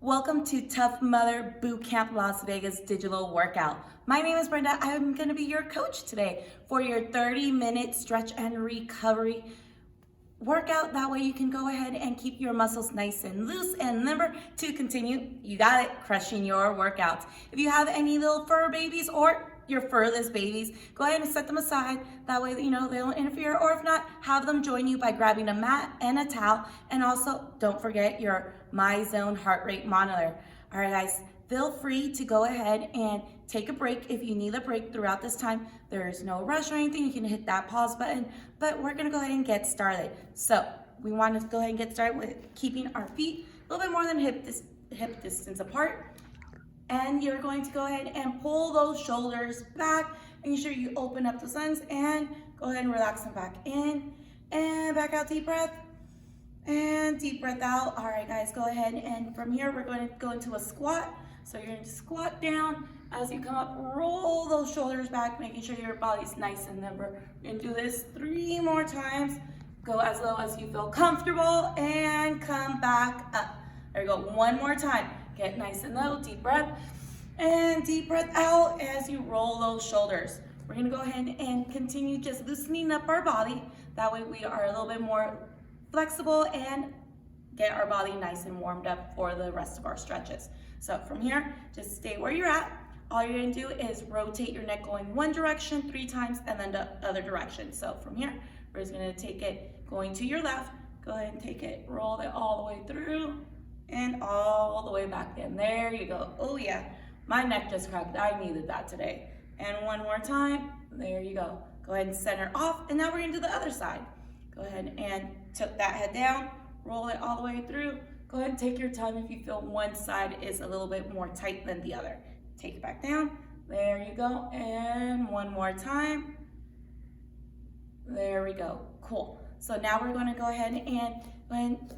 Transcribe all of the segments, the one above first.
Welcome to Tough Mother Bootcamp Las Vegas digital workout. My name is Brenda. I'm going to be your coach today for your 30-minute stretch and recovery workout. That way you can go ahead and keep your muscles nice and loose and limber to continue, you got it, crushing your workouts. If you have any little fur babies or your furless babies, go ahead and set them aside. That way, they don't interfere. Or if not, have them join you by grabbing a mat and a towel. And also, don't forget your MyZone heart rate monitor. All right, guys, feel free to go ahead and take a break if you need a break throughout this time. There's no rush or anything. You can hit that pause button, but we're gonna go ahead and get started. So we want to go ahead and get started with keeping our feet a little bit more than hip distance apart. And you're going to go ahead and pull those shoulders back, making sure you open up those lungs and go ahead and relax them back in and back out. Deep breath and deep breath out. All right, guys, go ahead. And from here, we're going to go into a squat. So you're going to squat down. As you come up, roll those shoulders back, making sure your body's nice and limber. We're going to do this 3 more times. Go as low as you feel comfortable and come back up. There we go. 1 more time. Get nice and low, deep breath, and deep breath out as you roll those shoulders. We're gonna go ahead and continue just loosening up our body. That way we are a little bit more flexible and get our body nice and warmed up for the rest of our stretches. So from here, just stay where you're at. All you're gonna do is rotate your neck going one direction 3 times and then the other direction. So from here, we're just gonna take it going to your left. Go ahead and take it, roll it all the way through and all the way back in. There you go. Oh yeah, my neck just cracked. I needed that today. And 1 more time. There you go. Go ahead and center off. And now we're gonna do the other side. Go ahead and tilt that head down, roll it all the way through. Go ahead and take your time if you feel one side is a little bit more tight than the other. Take it back down. There you go. And 1 more time. There we go. Cool. So now we're gonna go ahead and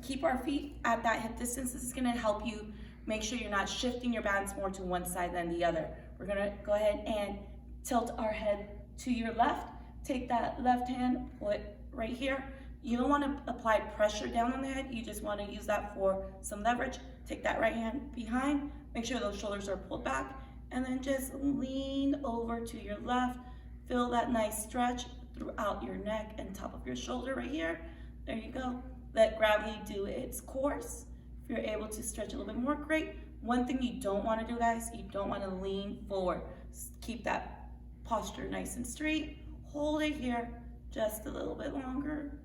keep our feet at that hip distance. This is gonna help you make sure you're not shifting your balance more to one side than the other. We're gonna go ahead and tilt our head to your left. Take that left hand, pull it right here. You don't wanna apply pressure down on the head. You just wanna use that for some leverage. Take that right hand behind. Make sure those shoulders are pulled back. And then just lean over to your left. Feel that nice stretch throughout your neck and top of your shoulder right here. There you go. Let gravity do its course. If you're able to stretch a little bit more, great. One thing you don't want to do, guys, you don't want to lean forward. Keep that posture nice and straight. Hold it here just a little bit longer.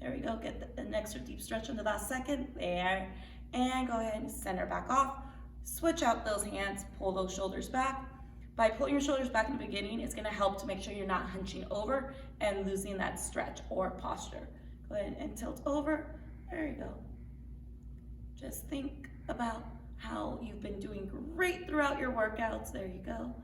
There we go. Get an extra deep stretch on the last second. There. And go ahead and center back off. Switch out those hands. Pull those shoulders back. By pulling your shoulders back in the beginning, it's going to help to make sure you're not hunching over and losing that stretch or posture. Go ahead and tilt over. There you go. Just think about how you've been doing great throughout your workouts. There you go.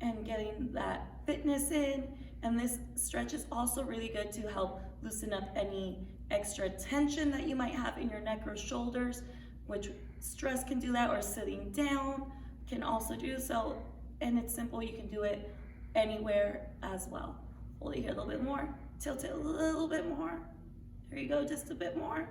And getting that fitness in. And this stretch is also really good to help loosen up any extra tension that you might have in your neck or shoulders, which stress can do that, or sitting down can also do so. And it's simple, you can do it anywhere as well. Hold it here a little bit more, tilt it a little bit more. There you go, just a bit more.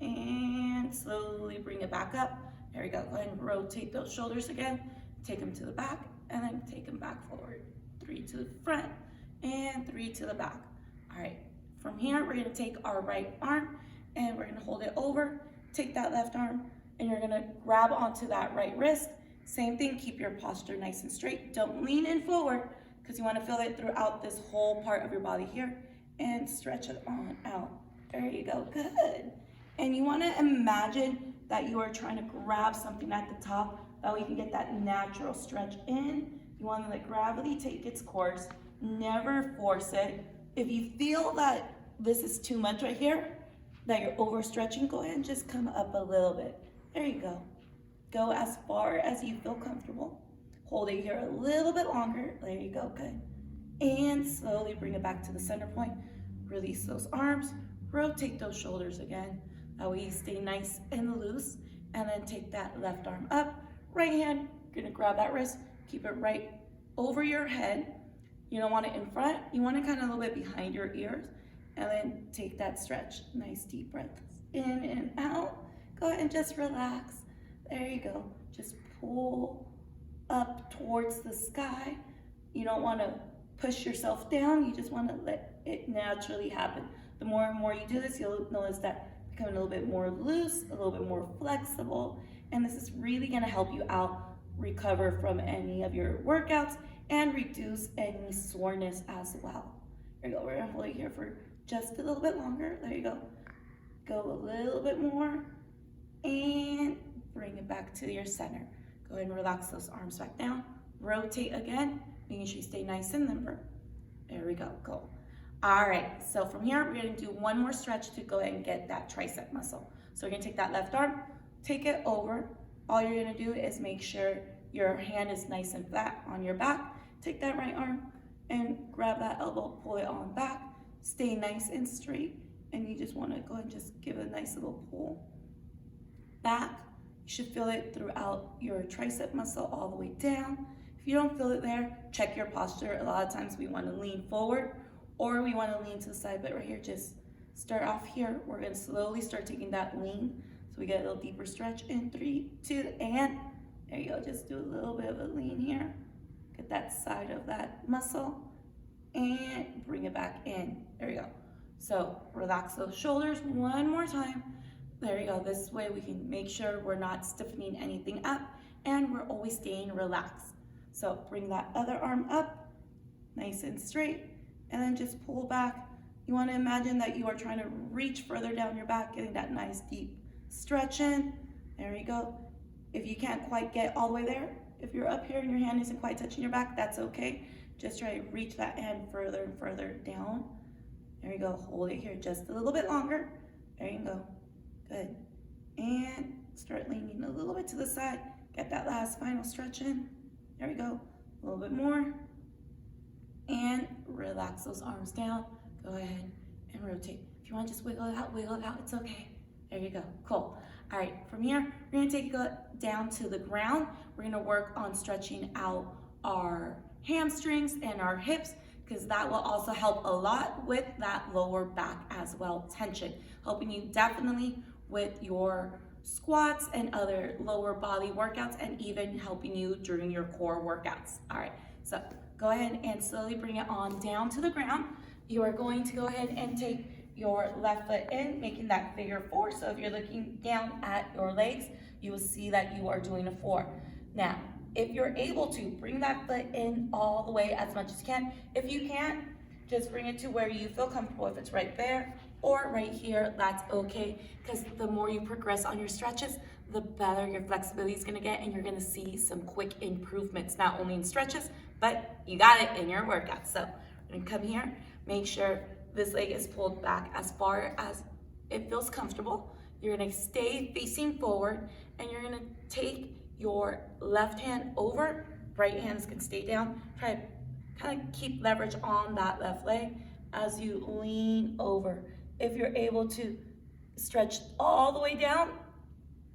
And slowly bring it back up. There we go, go ahead and rotate those shoulders again. Take them to the back and then take them back forward. 3 to the front and 3 to the back. All right, from here, we're gonna take our right arm and we're gonna hold it over. Take that left arm and you're gonna grab onto that right wrist. Same thing, keep your posture nice and straight. Don't lean in forward because you want to feel it throughout this whole part of your body here. And stretch it on out. There you go, good. And you want to imagine that you are trying to grab something at the top. That way you can get that natural stretch in. You want to let gravity take its course. Never force it. If you feel that this is too much right here, that you're overstretching, go ahead and just come up a little bit. There you go. Go as far as you feel comfortable. Hold it here a little bit longer. There you go, good. And slowly bring it back to the center point. Release those arms, rotate those shoulders again. That way you stay nice and loose. And then take that left arm up. Right hand, you're gonna grab that wrist, keep it right over your head. You don't want it in front. You want it kind of a little bit behind your ears. And then take that stretch. Nice deep breaths in and out. Go ahead and just relax. There you go. Just pull up towards the sky. You don't want to push yourself down. You just want to let it naturally happen. The more and more you do this, you'll notice that becoming a little bit more loose, a little bit more flexible, and this is really going to help you out recover from any of your workouts and reduce any soreness as well. There you go. We're going to hold it here for just a little bit longer. There you go. Go a little bit more and bring it back to your center. Go ahead and relax those arms back down. Rotate again, making sure you stay nice and limber. There we go. Cool. All right, so from here, we're going to do one more stretch to go ahead and get that tricep muscle. So we're going to take that left arm, take it over. All you're going to do is make sure your hand is nice and flat on your back. Take that right arm and grab that elbow, pull it on back. Stay nice and straight, and you just want to go ahead and just give it a nice little pull back. You should feel it throughout your tricep muscle all the way down. If you don't feel it there, check your posture. A lot of times we want to lean forward or we want to lean to the side, but right here, just start off here. We're going to slowly start taking that lean so we get a little deeper stretch in 3, 2, and there you go. Just do a little bit of a lean here. Get that side of that muscle and bring it back in. There you go. So relax those shoulders one more time. There you go. This way we can make sure we're not stiffening anything up and we're always staying relaxed. So bring that other arm up, nice and straight, and then just pull back. You want to imagine that you are trying to reach further down your back, getting that nice deep stretch in. There you go. If you can't quite get all the way there, if you're up here and your hand isn't quite touching your back, that's okay. Just try to reach that hand further and further down. There you go. Hold it here just a little bit longer. There you go. Good. And start leaning a little bit to the side. Get that last final stretch in. There we go. A little bit more. And relax those arms down. Go ahead and rotate. If you want to just wiggle it out, it's okay. There you go. Cool. All right, from here, we're going to take it down to the ground. We're going to work on stretching out our hamstrings and our hips, because that will also help a lot with that lower back as well, tension, helping you definitely with your squats and other lower body workouts, and even helping you during your core workouts. All right, so go ahead and slowly bring it on down to the ground. You are going to go ahead and take your left foot in, making that figure 4. So if you're looking down at your legs, you will see that you are doing a 4. Now, if you're able to, bring that foot in all the way as much as you can. If you can't, just bring it to where you feel comfortable. If it's right there or right here, that's okay, because the more you progress on your stretches, the better your flexibility is gonna get, and you're gonna see some quick improvements, not only in stretches, but you got it in your workouts. So we're gonna come here, make sure this leg is pulled back as far as it feels comfortable. You're gonna stay facing forward, and you're gonna take your left hand over, right hands can stay down. Try to kind of keep leverage on that left leg as you lean over. If you're able to stretch all the way down,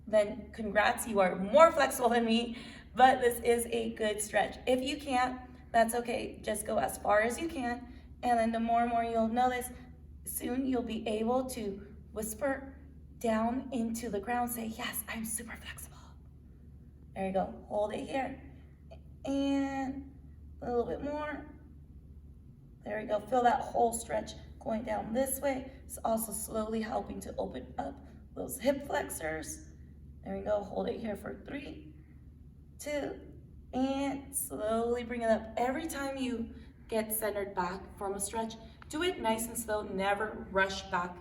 then congrats, you are more flexible than me, but this is a good stretch. If you can't, that's okay. Just go as far as you can, and then the more and more you'll notice, soon you'll be able to whisper down into the ground, say, yes, I'm super flexible. There you go. Hold it here. And a little bit more. There you go. Feel that whole stretch going down this way. It's also slowly helping to open up those hip flexors. There you go. Hold it here for 3, 2, and slowly bring it up. Every time you get centered back from a stretch, do it nice and slow. Never rush back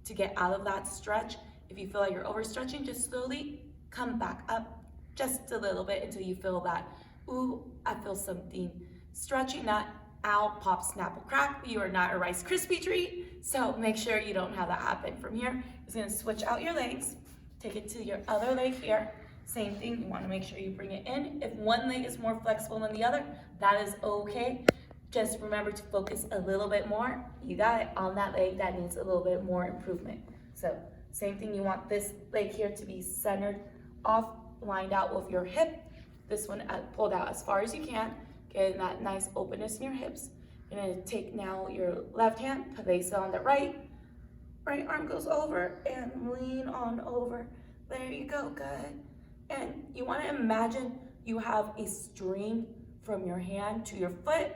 to get out of that stretch. If you feel like you're overstretching, just slowly come back up just a little bit until you feel that, ooh, I feel something stretching, not out, pop, snap, or crack. You are not a Rice Krispie treat, so make sure you don't have that happen. From here, you're just gonna switch out your legs, take it to your other leg here. Same thing, you wanna make sure you bring it in. If one leg is more flexible than the other, that is okay. Just remember to focus a little bit more. You got it on that leg that needs a little bit more improvement. So same thing, you want this leg here to be centered off, lined out with your hip. This one pulled out as far as you can, getting that nice openness in your hips. You're gonna take now your left hand, place it on the right arm goes over, and lean on over. There you go, good. And you want to imagine you have a string from your hand to your foot,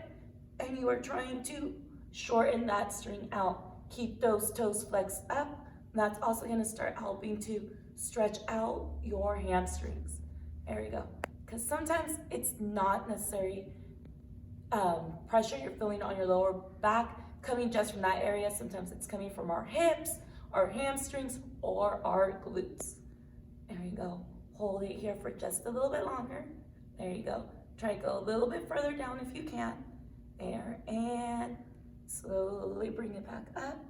and you are trying to shorten that string out. Keep those toes flexed up. That's also going to start helping to stretch out your hamstrings. There you go. Because sometimes it's not necessary pressure you're feeling on your lower back coming just from that area. Sometimes it's coming from our hips, our hamstrings, or our glutes. There you go. Hold it here for just a little bit longer. There you go. Try to go a little bit further down if you can. There, and slowly bring it back up.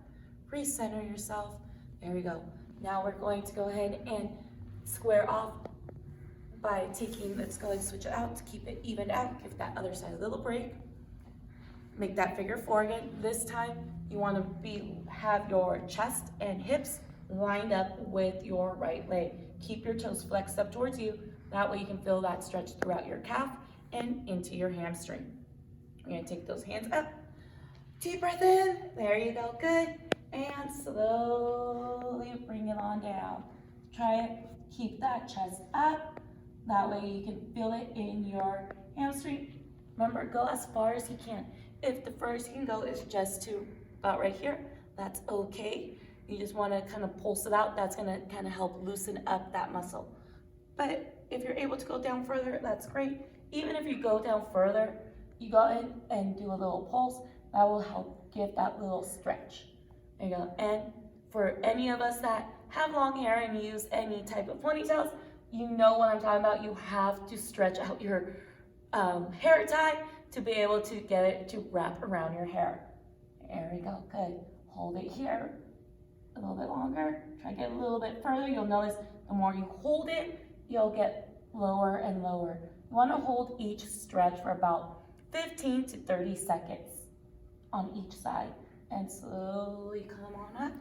Recenter yourself. There we go. Now we're going to go ahead and square off by taking, let's go and switch it out to keep it evened out. Give that other side a little break. Make that figure four again. This time you want to have your chest and hips lined up with your right leg. Keep your toes flexed up towards you. That way you can feel that stretch throughout your calf and into your hamstring. We're going to take those hands up. Deep breath in. There you go. Good. And slowly bring it on down. Try it. Keep that chest up. That way you can feel it in your hamstring. Remember, go as far as you can. If the furthest you can go is just to about right here, that's okay. You just want to kind of pulse it out. That's going to kind of help loosen up that muscle. But if you're able to go down further, that's great. Even if you go down further, you go in and do a little pulse. That will help give that little stretch. There you go. And for any of us that have long hair and use any type of ponytails, you know what I'm talking about. You have to stretch out your hair tie to be able to get it to wrap around your hair. There we go. Good. Hold it here a little bit longer. Try to get a little bit further. You'll notice the more you hold it, you'll get lower and lower. You want to hold each stretch for about 15 to 30 seconds on each side. And slowly come on up.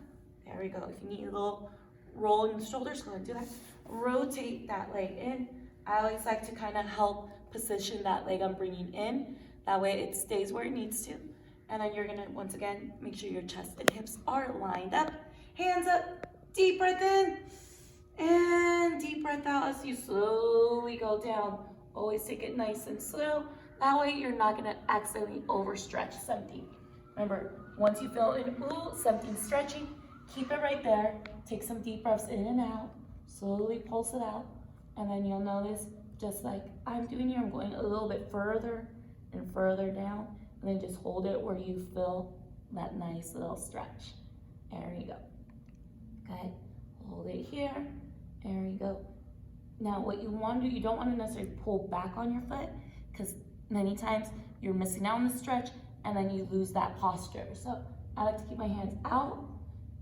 There we go. If you need a little roll in the shoulders, go ahead and do that. Rotate that leg in. I always like to kind of help position that leg I'm bringing in. That way it stays where it needs to. And then you're going to, once again, make sure your chest and hips are lined up. Hands up. Deep breath in. And deep breath out as you slowly go down. Always take it nice and slow. That way you're not going to accidentally overstretch something. Remember, once you feel something stretching, keep it right there. Take some deep breaths in and out. Slowly pulse it out. And then you'll notice, just like I'm doing here, I'm going a little bit further and further down. And then just hold it where you feel that nice little stretch. There you go. Good. Hold it here. There you go. Now what you want to do, you don't want to necessarily pull back on your foot, because many times you're missing out on the stretch and then you lose that posture. So I like to keep my hands out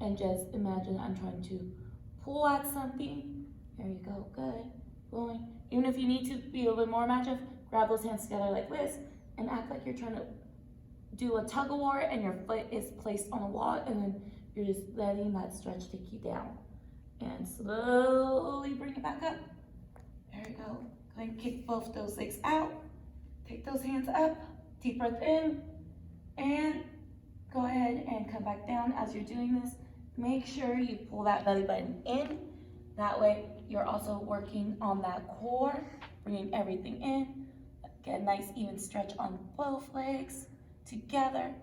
and just imagine I'm trying to pull at something. There you go. Good. Going. Even if you need to be a little bit more imaginative, grab those hands together like this and act like you're trying to do a tug of war and your foot is placed on a wall, and then you're just letting that stretch take you down. And slowly bring it back up. There you go. Go ahead and kick both those legs out. Take those hands up. Deep breath in. And go ahead and come back down. As you're doing this, make sure you pull that belly button in. That way, you're also working on that core, bringing everything in. Get a nice even stretch on both legs together.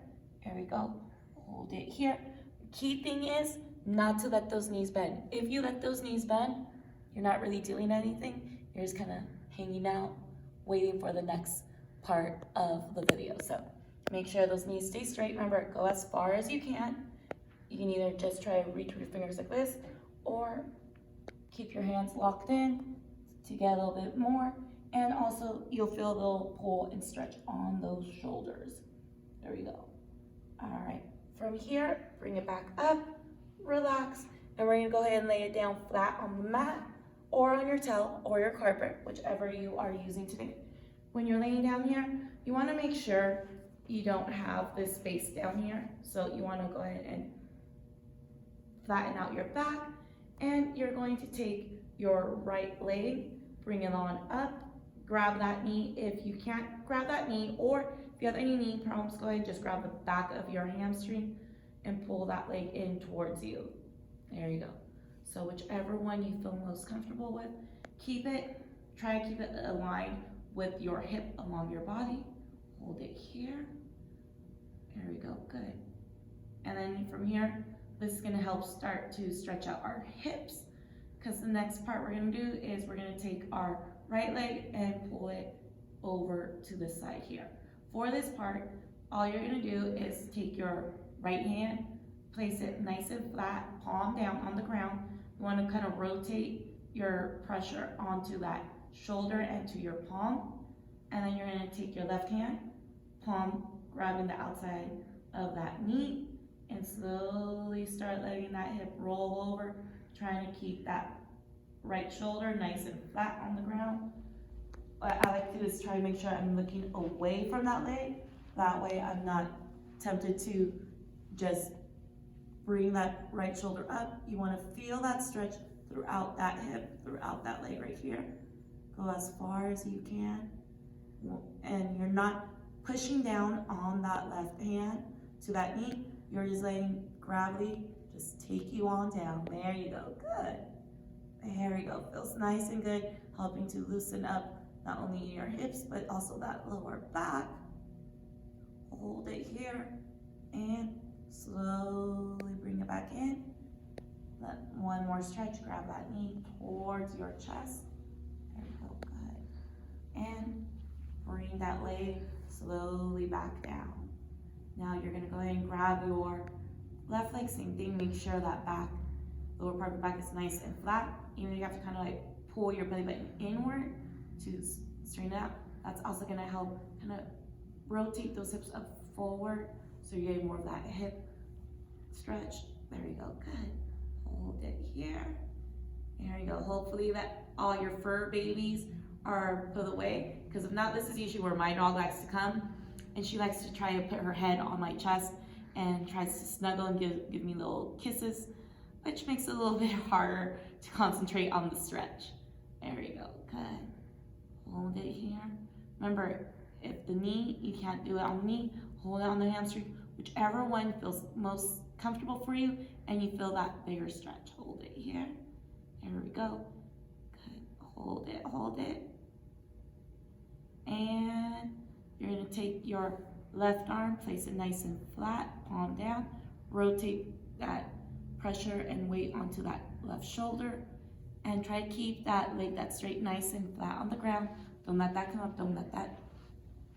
There we go. Hold it here. The key thing is not to let those knees bend. If you let those knees bend, you're not really doing anything. You're just kind of hanging out, waiting for the next part of the video. So make sure those knees stay straight. Remember, go as far as you can. You can either just try to reach with your fingers like this, or keep your hands locked in to get a little bit more. And also, you'll feel a little pull and stretch on those shoulders. There we go. All right. From here, bring it back up, relax, and we're gonna go ahead and lay it down flat on the mat or on your towel or your carpet, whichever you are using today. When you're laying down here, you wanna make sure you don't have this space down here. So you wanna go ahead and flatten out your back, and you're going to take your right leg, bring it on up, grab that knee. If you can't grab that knee, or if you have any knee problems, go ahead and just grab the back of your hamstring and pull that leg in towards you. There you go. So whichever one you feel most comfortable with. try to keep it aligned with your hip along your body. Hold it here. There we go, good. And then from here, this is gonna help start to stretch out our hips, because the next part we're gonna do is we're gonna take our right leg and pull it over to the side here. For this part, all you're gonna do is take your right hand, place it nice and flat, palm down on the ground. You wanna kind of rotate your pressure onto that shoulder and to your palm. And then you're gonna take your left hand, palm grabbing the outside of that knee, and slowly start letting that hip roll over, trying to keep that right shoulder nice and flat on the ground. What I like to do is try to make sure I'm looking away from that leg. That way I'm not tempted to just bring that right shoulder up. You want to feel that stretch throughout that hip, throughout that leg right here. Go as far as you can. And you're not pushing down on that left hand to that knee. You're just letting gravity just take you on down. There you go, good. There you go, feels nice and good, helping to loosen up not only your hips, but also that lower back. Hold it here and slowly bring it back in. Let one more stretch, grab that knee towards your chest. There we go, good. And bring that leg slowly back down. Now you're gonna go ahead and grab your left leg, same thing, make sure that back, lower part of the back is nice and flat. Even if you have to kind of like pull your belly button inward to straighten it out. That's also gonna help kind of rotate those hips up forward, so you're getting more of that hip stretch. There you go, good. Hold it here. There you go. Hopefully that all your fur babies are put away, because if not, this is usually where my dog likes to come, and she likes to try to put her head on my chest and tries to snuggle and give me little kisses, which makes it a little bit harder to concentrate on the stretch. There you go, good. Hold it here. Remember, if the knee, you can't do it on the knee, hold it on the hamstring, whichever one feels most comfortable for you, and you feel that bigger stretch. Hold it here. There we go. Good. Hold it, hold it. And you're gonna take your left arm, place it nice and flat, palm down, rotate that pressure and weight onto that left shoulder, and try to keep that leg that's straight, nice and flat on the ground. Don't let that come up, don't let that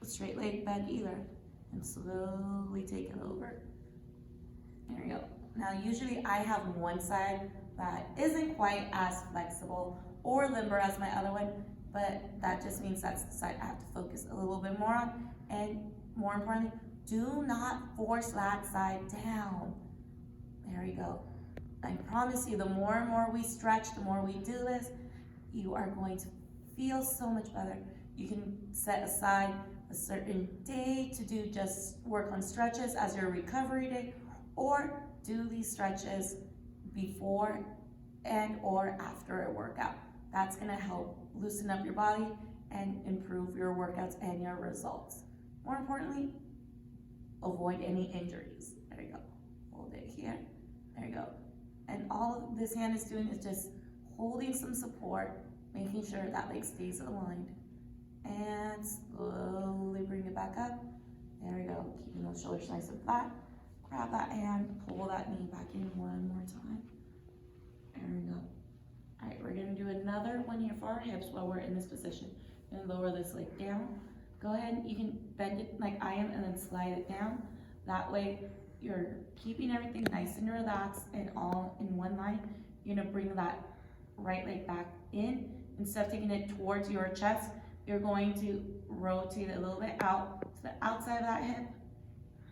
straight leg bend either, and slowly take it over. There you go. Now usually I have one side that isn't quite as flexible or limber as my other one, but that just means that's the side I have to focus a little bit more on. And more importantly, do not force that side down. There you go. I promise you, the more and more we stretch, the more we do this, you are going to feel so much better. You can set aside a certain day to do just work on stretches as your recovery day, or do these stretches before and or after a workout. That's gonna help loosen up your body and improve your workouts and your results. More importantly, avoid any injuries. There you go. Hold it here. There you go. And all this hand is doing is just holding some support, making sure that leg stays aligned. And slowly bring it back up. There we go. Keeping those shoulders nice and flat. Grab that hand, pull that knee back in one more time. There we go. All right, we're gonna do another one here for our hips while we're in this position. And lower this leg down. Go ahead, you can bend it like I am and then slide it down. That way you're keeping everything nice and relaxed and all in one line. You're gonna bring that right leg back in. Instead of taking it towards your chest, you're going to rotate it a little bit out to the outside of that hip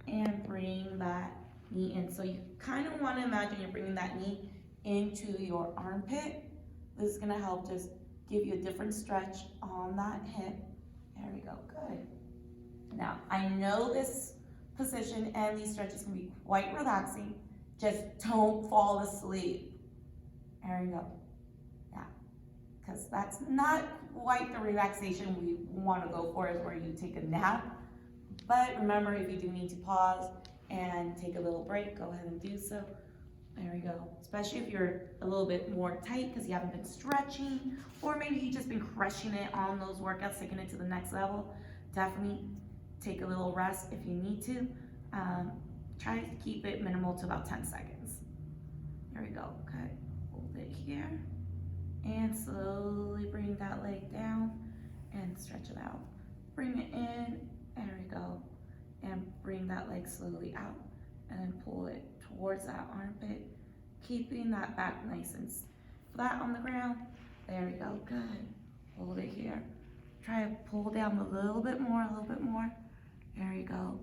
and bring that knee in. So you kind of want to imagine you're bringing that knee into your armpit. This is going to help just give you a different stretch on that hip. There we go, good. Now, I know this position and these stretches can be quite relaxing. Just don't fall asleep. There we go. Yeah, because that's not quite the relaxation we want to go for, is where you take a nap. But remember, if you do need to pause and take a little break, go ahead and do so. There we go. Especially if you're a little bit more tight because you haven't been stretching, or maybe you've just been crushing it on those workouts, taking it to the next level. Definitely take a little rest if you need to. Try to keep it minimal to about 10 seconds. There we go. Okay, hold it here. And slowly bring that leg down and stretch it out. Bring it in, there we go. And bring that leg slowly out. And then pull it towards that armpit, keeping that back nice and flat on the ground. There we go, good. Hold it here. Try to pull down a little bit more, There you go.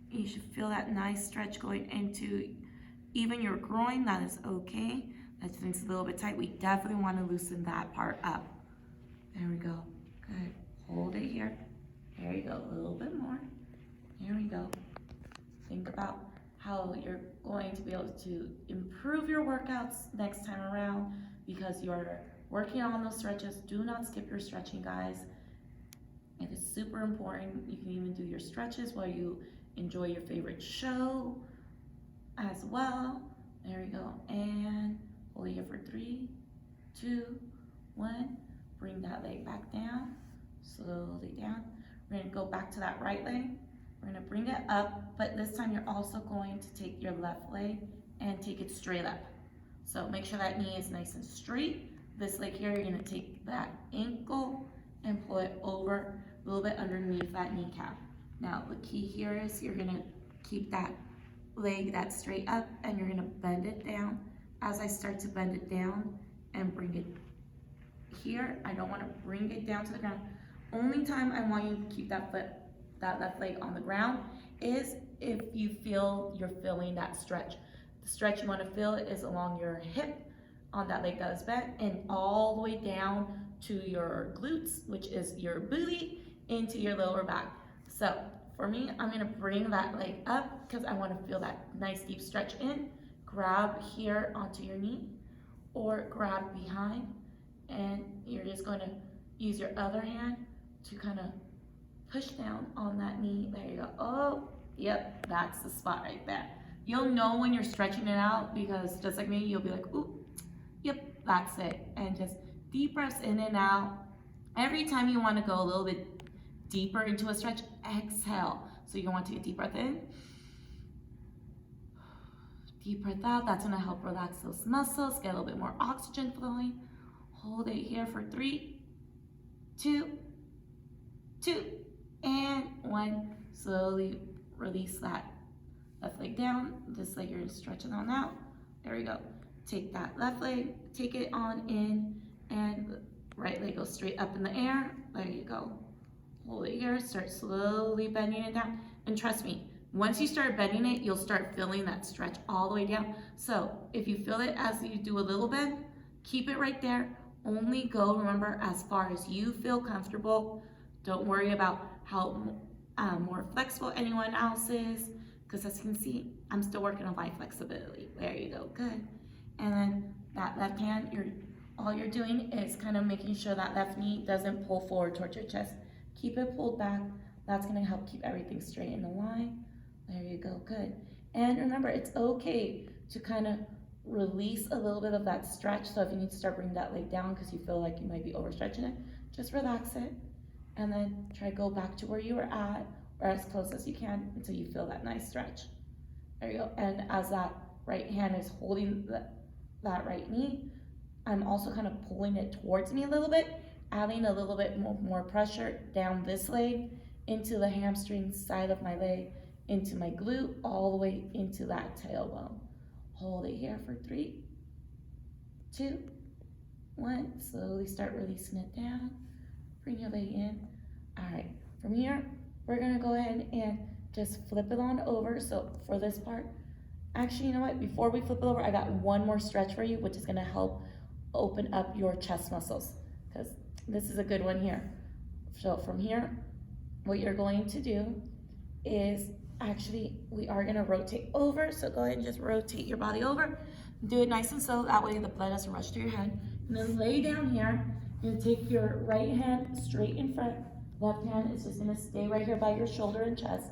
You should feel that nice stretch going into even your groin. That is okay. That thing's a little bit tight. We definitely want to loosen that part up. There we go, good. Hold it here. There you go, a little bit more. Here we go. Think about how you're going to be able to improve your workouts next time around because you're working on those stretches. Do not skip your stretching, guys. It is super important. You can even do your stretches while you enjoy your favorite show as well. There we go. And hold it here for 3, 2, 1. Bring that leg back down, slowly down. We're gonna go back to that right leg. We're gonna bring it up, but this time you're also going to take your left leg and take it straight up. So make sure that knee is nice and straight. This leg here, you're gonna take that ankle and pull it over a little bit underneath that kneecap. Now, the key here is you're gonna keep that leg that's straight up and you're gonna bend it down. As I start to bend it down and bring it here, I don't wanna bring it down to the ground. Only time I want you to keep that left leg on the ground is if you feel you're feeling that stretch. The stretch you want to feel is along your hip on that leg that is bent and all the way down to your glutes, which is your booty, into your lower back. So for me, I'm going to bring that leg up because I want to feel that nice deep stretch in. Grab here onto your knee or grab behind, and you're just going to use your other hand to kind of push down on that knee. There you go. Oh, yep, that's the spot right there. You'll know when you're stretching it out because just like me, you'll be like, ooh, yep, that's it. And just deep breaths in and out. Every time you want to go a little bit deeper into a stretch, exhale. So you want to take a deep breath in, deep breath out. That's going to help relax those muscles, get a little bit more oxygen flowing. Hold it here for 3, 2, and 1. Slowly release that left leg down. This leg you're stretching on out. There we go. Take that left leg, take it on in, and right leg goes straight up in the air. There you go. Hold it here, start slowly bending it down. And trust me, once you start bending it, you'll start feeling that stretch all the way down. So if you feel it as you do a little bend, keep it right there. Only go, remember, as far as you feel comfortable. Don't worry about how more flexible anyone else is, because as you can see, I'm still working on my flexibility. There you go, good. And then that left hand, all you're doing is kind of making sure that left knee doesn't pull forward towards your chest. Keep it pulled back. That's gonna help keep everything straight in the line. There you go, good. And remember, it's okay to kind of release a little bit of that stretch. So if you need to start bringing that leg down because you feel like you might be overstretching it, just relax it. And then try to go back to where you were at or as close as you can until you feel that nice stretch. There you go. And as that right hand is holding that right knee, I'm also kind of pulling it towards me a little bit, adding a little bit more pressure down this leg into the hamstring side of my leg, into my glute, all the way into that tailbone. Hold it here for 3, 2, 1. Slowly start releasing it down. Bring your leg in. All right, from here, we're gonna go ahead and just flip it on over. So for this part, actually, you know what? Before we flip it over, I got one more stretch for you, which is gonna help open up your chest muscles, because this is a good one here. So from here, what you're going to do is, actually, we are gonna rotate over. So go ahead and just rotate your body over. Do it nice and slow. That way the blood doesn't rush to your head. And then lay down here. You're gonna take your right hand straight in front. Left hand is just gonna stay right here by your shoulder and chest.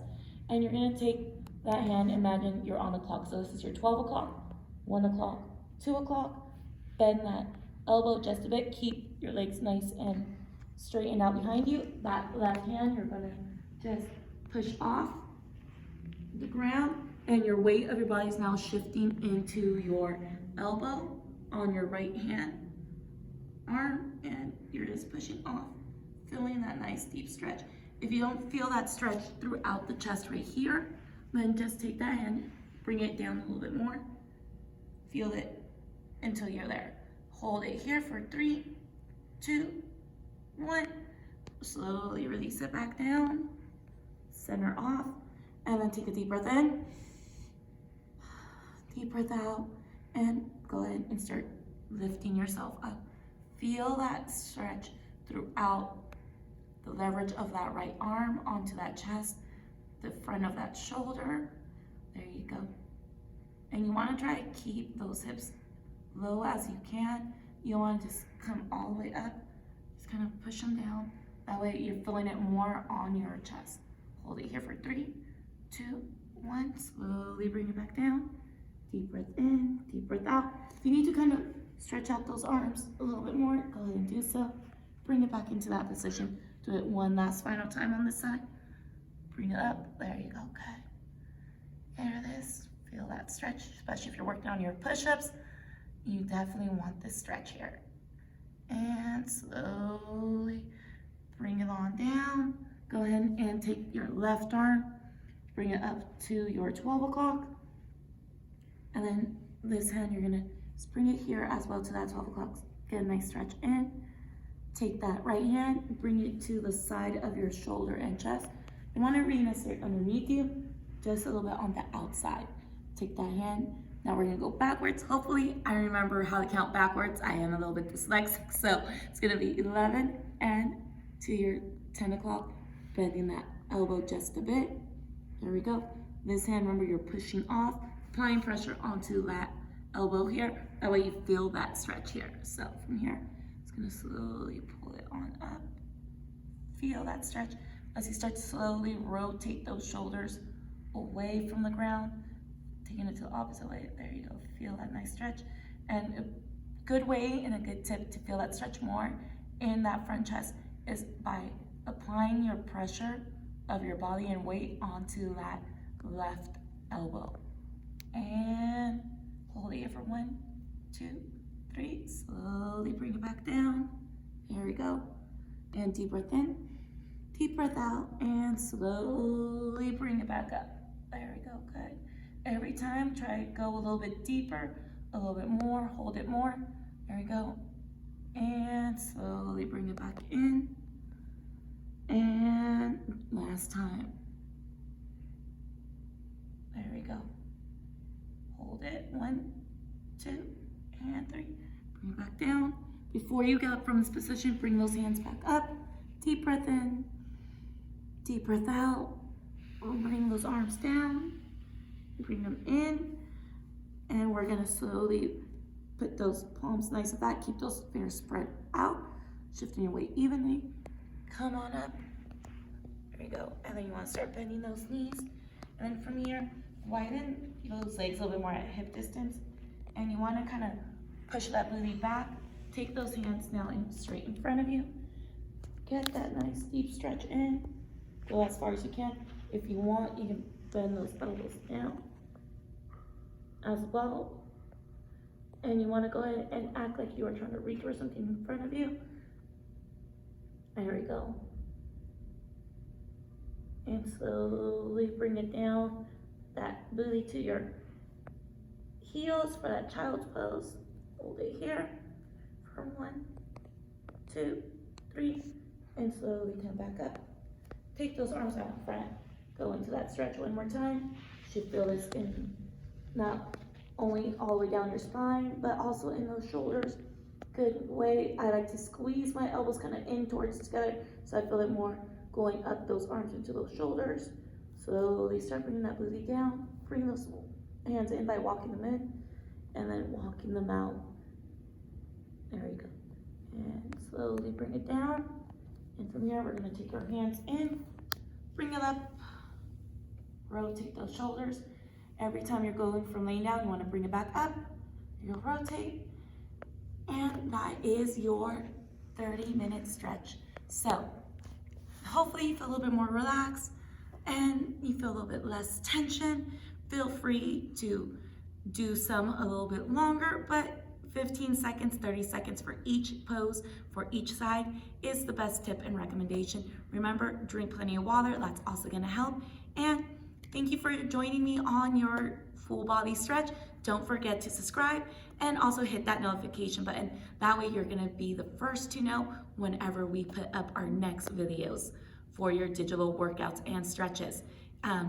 And you're gonna take that hand, imagine you're on the clock. So this is your 12 o'clock. 1 o'clock, 2 o'clock. Bend that elbow just a bit. Keep your legs nice and straightened out behind you. That left hand, you're gonna just push off the ground, and your weight of your body is now shifting into your elbow on your right hand arm, and you're just pushing off, feeling that nice deep stretch. If you don't feel that stretch throughout the chest right here, then just take that hand, bring it down a little bit more, feel it until you're there. Hold it here for 3, 2, 1. Slowly release it back down, center off, and then take a deep breath in, deep breath out, and go ahead and start lifting yourself up. Feel that stretch throughout the leverage of that right arm onto that chest, the front of that shoulder. There you go. And you want to try to keep those hips low as you can. You don't want to just come all the way up. Just kind of push them down. That way you're feeling it more on your chest. Hold it here for 3, 2, 1. Slowly bring it back down. Deep breath in, deep breath out. If you need to kind of stretch out those arms a little bit more, go ahead and do so. Bring it back into that position. Do it one last final time on this side. Bring it up. There you go. Good. There it is. Feel that stretch, especially if you're working on your push-ups. You definitely want this stretch here. And slowly bring it on down. Go ahead and take your left arm, bring it up to your 12 o'clock. And then this hand, you're gonna just bring it here as well to that 12 o'clock. Get a nice stretch in. Take that right hand, bring it to the side of your shoulder and chest. You wanna reinsert underneath you, just a little bit on the outside. Take that hand. Now we're gonna go backwards. Hopefully I remember how to count backwards. I am a little bit dyslexic, so it's gonna be 11 and to your 10 o'clock, bending that elbow just a bit. There we go. This hand, remember you're pushing off, applying pressure onto that elbow here. That way you feel that stretch here. So from here, it's gonna slowly pull it on up. Feel that stretch as you start to slowly rotate those shoulders away from the ground, taking it to the opposite way. There you go. Feel that nice stretch. And a good way and a good tip to feel that stretch more in that front chest is by applying your pressure of your body and weight onto that left elbow. And hold it here for 1, 2, 3. Slowly bring it back down. Here we go. And deep breath in, deep breath out, and slowly bring it back up. There we go. Good. Every time, try to go a little bit deeper, a little bit more, hold it more. There we go. And slowly bring it back in. And last time. There we go. Hold it. 1, 2, and 3. Bring it back down. Before you get up from this position, bring those hands back up. Deep breath in. Deep breath out. Bring those arms down. Bring them in. And we're going to slowly put those palms nice and flat. Keep those fingers spread out. Shifting your weight evenly. Come on up. There you go. And then you want to start bending those knees. And then from here, widen those legs a little bit more at hip distance. And you want to kind of push that booty back. Take those hands now in straight in front of you. Get that nice deep stretch in. Go as far as you can. If you want, you can bend those elbows down as well. And you want to go ahead and act like you are trying to reach for something in front of you. There we go. And slowly bring it down, that booty to your heels for that child's pose. Hold it here for 1, 2, 3, and slowly come back up. Take those arms out in front. Go into that stretch one more time. You should feel this in not only all the way down your spine, but also in those shoulders. Good way. I like to squeeze my elbows kind of in towards together, so I feel it more going up those arms into those shoulders. Slowly start bringing that booty down. Bring those hands in by walking them in, and then walking them out. There you go. And slowly bring it down. And from here, we're going to take our hands in, bring it up, rotate those shoulders. Every time you're going from laying down, you want to bring it back up, You'll rotate, and that is your 30-minute stretch. So hopefully you feel a little bit more relaxed and you feel a little bit less tension. Feel free to do some a little bit longer, but 15 seconds, 30 seconds for each pose, for each side is the best tip and recommendation. Remember, drink plenty of water, that's also gonna help. And thank you for joining me on your full body stretch. Don't forget to subscribe and also hit that notification button. That way you're gonna be the first to know whenever we put up our next videos for your digital workouts and stretches.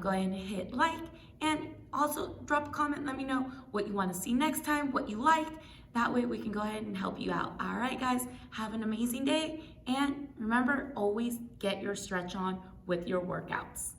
Go ahead and hit like, and also drop a comment. Let me know what you want to see next time, what you liked. That way we can go ahead and help you out. All right, guys, have an amazing day. And remember, always get your stretch on with your workouts.